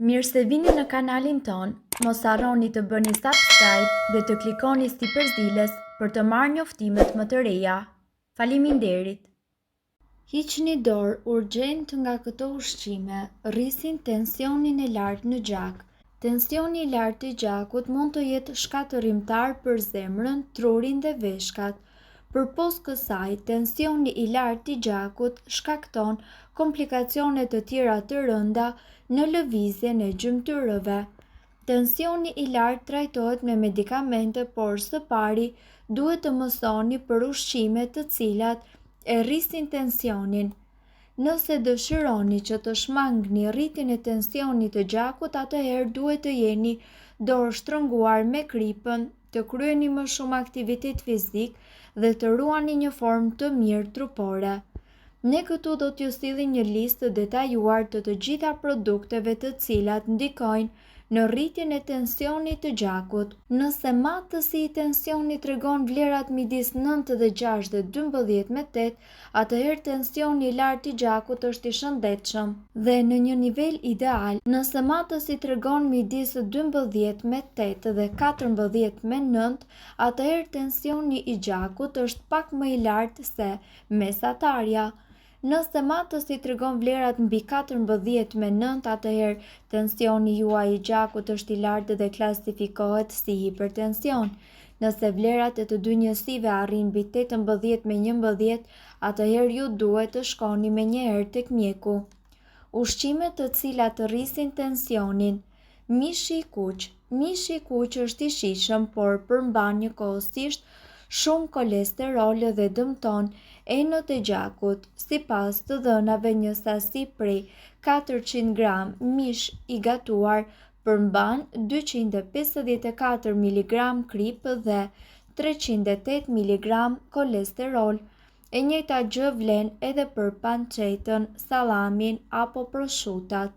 Mirë se vini në kanalin ton, mos harroni të bëni subscribe dhe të klikoni si përzieles për të marrë njoftimet më të reja. Faleminderit! Hiqni dorë urgjent nga këto ushqime, rrisin tensionin e lartë në gjak. Tensioni i lartë i gjakut mund të jetë shkatërimtar për zemrën, trurin dhe veshkat. Përpos kësaj, tensioni i lartë i gjakut shkakton komplikacione të tjera të rënda në lëvizjen e gjymtyrëve. Tensioni i lartë trajtohet me medikamente, por së pari duhet të mësoni për ushqime të cilat e rrisin tensionin. Nëse dëshironi që të shmangni rritjen e tensionit të gjakut, atëherë duhet të jeni dorë shtrënguar me kripën, të kryeni më shumë aktivitet fizik dhe të ruani një formë të mirë trupore. Ne këtu do t'ju sillim një listë të detajuar të gjitha produkteve të cilat ndikojnë në rritjen e tensionit të gjakut. Nëse matësi i tensionit tregon vlerat midis 9 dhe 6 dhe 12 me 8, atëherë tensioni i lartë i gjakut është i shëndetshëm dhe në një nivel ideal. Nëse matësi tregon midis 12 me 8 dhe 14 me 9, atëherë tensioni i gjakut është pak më i lartë se mesatarja. Nëse matësi tregon vlerat mbi 14 me 9, atëherë tensioni juaj i gjakut është i lartë dhe klasifikohet si hipertension. Nëse vlerat e të dy njësive arrin mbi 18 me 11, atëherë ju duhet të shkoni menjëherë tek mjeku. Ushqime të cilat rrisin tensionin. Mishi i kuq. Mishi i kuq është i shijshëm, por përmban njëkohësisht shumë kolesterol dhe dëmton enët e gjakut. Sipas të dhënave, një sasi prej 400 gram mish i gatuar përmban 254 mg krip dhe 308 mg kolesterol. E njëjta gjë vlen edhe për pancetën, sallamin apo prosciutat.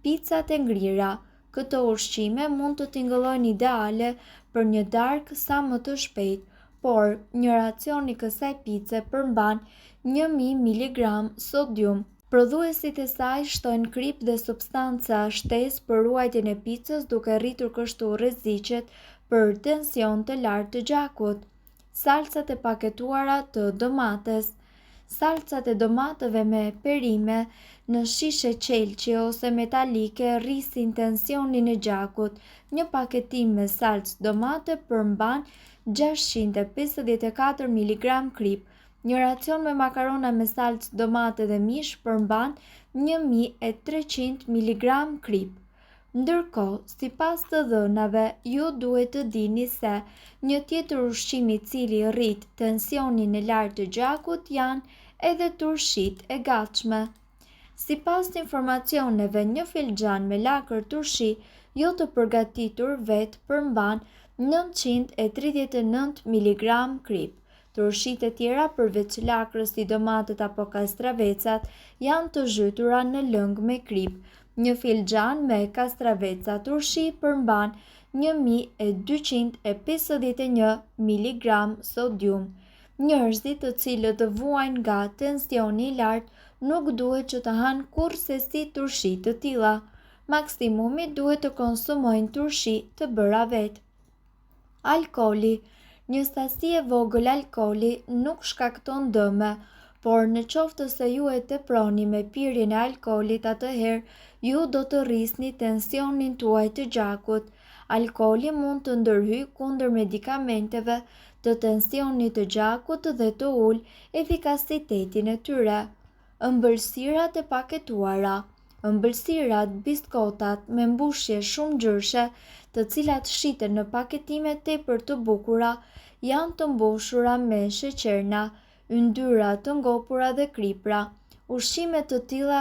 Picat e ngrira. Këto ushqime mund të tingëllojnë ideale për një darkë sa më të shpejt, por një racion i kësaj pice përmban 1000 mg sodium. Prodhuesit e saj shtojnë krip dhe substanca shtesë për ruajtjen e picës, duke rritur kështu rreziqet për tension të lartë të gjakut. Salcat e paketuara të domates. Salcat e domateve me perime në shishe qelçi ose metalike rrisin tensionin e gjakut. Një paketim me salcë domate përmban 654 mg krip. Një racion me makarona me salcë domate dhe mish përmban 1300 mg krip. Ndërkohë, sipas të dhënave, ju duhet të dini se një tjetër ushqim i cili rrit tensionin e lartë të gjakut janë edhe turshit e gatshme. Sipas të informacioneve, një filxhan me lakër turshi jo të përgatitur vetë përmban 939 mg krip. Turshit e tjera përveç lakrës si domatet apo kastravecat janë të zhytura në lëng me krip. Një filxhan me kastraveca turshi përmban 1251 mg sodium. Njerëzit të cilët vuajnë nga tensioni i lartë nuk duhet që të hanë kurrësesi turshi të tilla. Maksimumi duhet të konsumojnë turshi të bëra vetë. Alkooli. Një sasi e vogël alkooli nuk shkakton dëme, por në qoftë se ju e teproni me pirjen e alkoolit, atëherë ju do të rrisni tensionin tuaj të gjakut. Alkooli mund të ndërhyjë kundër medikamenteve të tensionit të gjakut dhe të ulë efikasitetin e tyre. Ëmbëlsirat e paketuara. Ëmbëlsirat, biskotat me mbushje shumë ngjyrshe, të cilat shiten në paketime tepër të bukura, janë të mbushura me sheqerna, yndyra të ngopura dhe kripra. Ushqime të tilla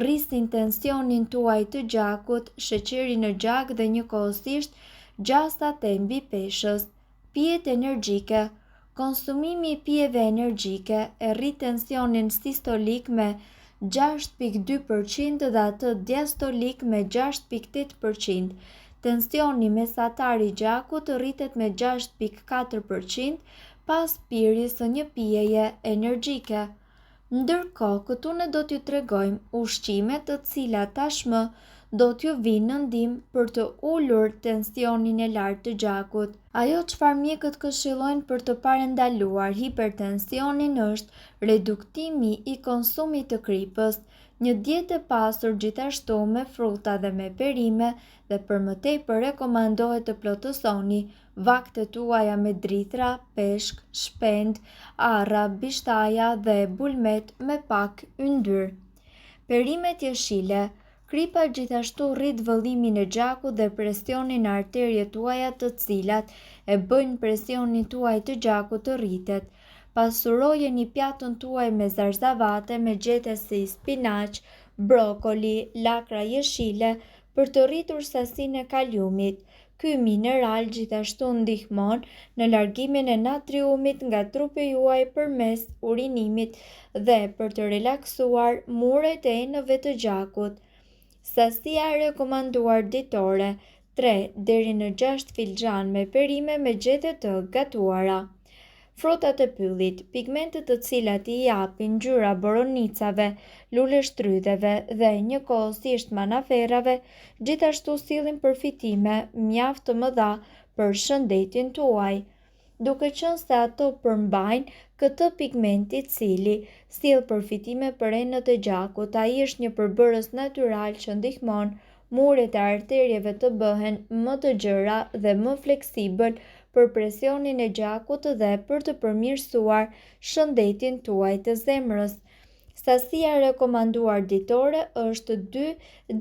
rrisin tensionin tuaj të gjakut, sheqerin në gjak dhe njëkohësisht gjasat e mbipeshës. Pijet energjike. Konsumimi i pijeve energjike e rrit tensionin sistolik me 6,2% dhe atë diastolik me 6,8%. Tensioni mesatar i gjakut rritet me 6,4% pas pirjes së një pijeje energjike. Ndërkohë, këtu ne do t'ju tregojmë ushqime të cilat tashmë do t'ju vinë në ndihmë për të ulur tensionin e lartë të gjakut. Ajo çfarë mjekët këshillojnë për të parandaluar hipertensionin është reduktimi i konsumit të kripës, një dietë e pasur gjithashtu me fruta dhe me perime, dhe për më tepër rekomandohet të plotësoni vaktet tuaja me drithra, peshk, shpend, arra, bishtaja dhe bulmet me pak yndyr. Perimet jeshile. Kripa gjithashtu rrit vëllimin e gjakut dhe presionin e arterjeve tuaja, të cilat e bëjnë presionin tuaj të gjakut të rritet. Pasurojeni pjatën tuaj me zarzavate me gjete si spinaq, brokoli, lakra jeshile për të rritur sasinë e kaliumit. Ky mineral gjithashtu ndihmon në largimin e natriumit nga trupi juaj përmes urinimit dhe për të relaksuar muret e enëve të gjakut. Sasia e rekomanduar ditore: 3 deri në 6 filxhan me perime me gjete të gatuara. Frutat e pyllit, pigmentet të cilat i japin ngjyra boronicave, luleshtrydheve dhe njëkohësisht manaferave, gjithashtu sillin përfitime mjaft të mëdha për shëndetin tuaj. Duke qenë se ato përmbajnë këtë pigment i cili sjell përfitime për enët e gjakut, ai është një përbërës natyral që ndihmon muret e arterjeve të bëhen më të gjera dhe më fleksibël për presionin e gjakut dhe për të përmirësuar shëndetin tuaj të zemrës. Sasia e rekomanduar ditore është 2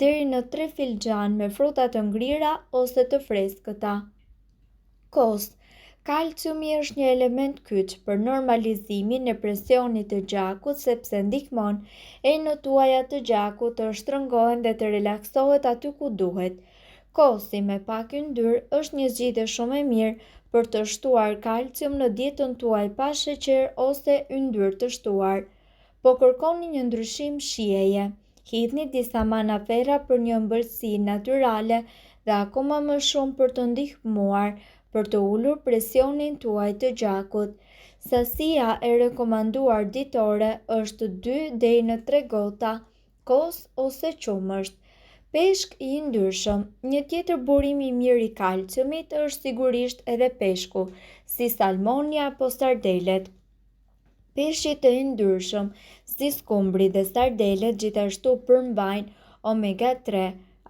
deri në 3 filxhan me fruta të ngrira ose të freskëta. Kos. Kalciumi është një element kyç për normalizimin e presionit të gjakut sepse ndihmon enët tuaja të gjakut të shtrëngohen dhe të relaksohet aty ku duhet. Kosi me pak yndyr është një zgjidhje shumë e mirë për të shtuar kalcium në dietën tuaj pa sheqer ose yndyr të shtuar. Po kërkoni një ndryshim shijeje. Hidhni disa manafera për një ëmbëlsi natyrale dhe akoma më shumë për të ndihmuar për të ulur presionin tuaj të gjakut. Sasia e rekomanduar ditore është 2 deri në 3 gota kos ose qumësht. Peshk i yndyrshëm. Një tjetër burim i mirë i kalciumit është sigurisht edhe peshku, si salmoni apo sardelet. Peshqit e yndyrshëm, si skumbri dhe sardelet, gjithashtu përmbajnë omega-3,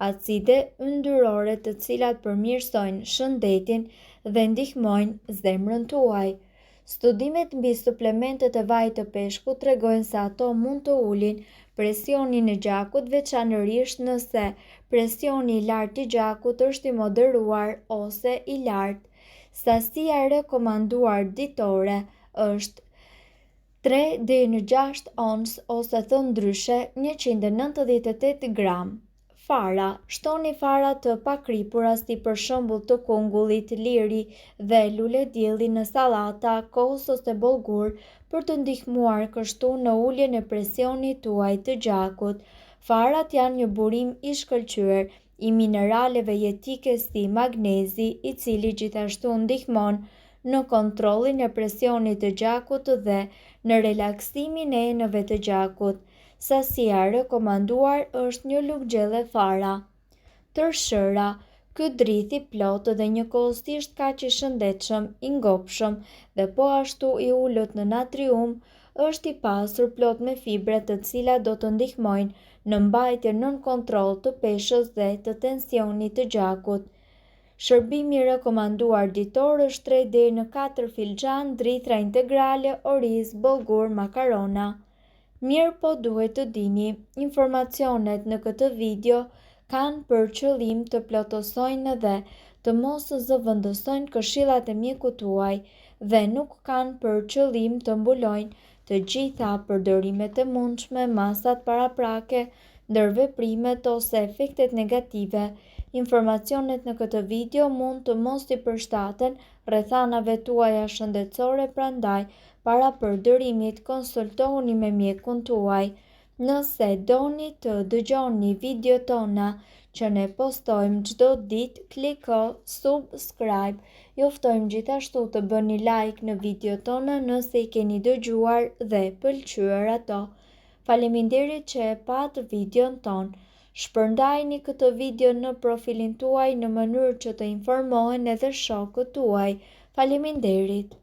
acide yndyrore të cilat përmirësojnë shëndetin dhe ndihmojnë zemrën tuaj. Studimet mbi suplementet e vajit të peshkut tregojnë se ato mund të ulin presionin e gjakut, veçanërisht nëse presioni i lartë i gjakut është i moderuar ose i lartë. Sasia e rekomanduar ditore është 3 deri në 6 ons ose thënë ndryshe 198 gram. Fara. Shtoni fara të pakripura si për shembull të kungullit, liri dhe lule dielli në sallata, kos ose bollgur për të ndihmuar kështu në uljen e presionit tuaj të gjakut. Farat janë një burim i shkëlqyer i mineraleve jetike si magnezi, i cili gjithashtu ndihmon në kontrollin e presionit të gjakut dhe në relaksimin e enëve të gjakut. Sasia e rekomanduar është një lugë gjelle fara. Tërshëra. Ky drithi plot dhe njëkohësisht kaq i shëndetshëm, i ngopshëm dhe po ashtu i ulët në natrium, është i pasur plot me fibra të cilat do të ndihmojnë në mbajtjen nën kontroll të peshës dhe të tensionit të gjakut. Shërbimi i rekomanduar ditor është 3 deri në 4 filxhan drithra integrale, oriz, bollgur, makarona. Mirë po duhet të dini, informacionet në këtë video kanë për qëllim të plotësojnë dhe të mos zëvendësojnë këshillat e mjekut tuaj dhe nuk kanë për qëllim të mbulojnë të gjitha përdorimet e mundshme, masat paraprake, ndërveprimet ose efektet negative. Informacionet në këtë video mund të mos i përshtaten rrethanave tuaja shëndetësore, prandaj para përdorimit konsultohuni me mjekun tuaj. Nëse doni të dëgjoni video tona që ne postojmë çdo ditë, kliko subscribe. Ju ftojmë gjithashtu të bëni like në video tona nëse i keni dëgjuar dhe pëlqyer ato. Faleminderit që e pat videon ton. Shpërndajni këtë video në profilin tuaj në mënyrë që të informohen edhe shokët tuaj. Faleminderit!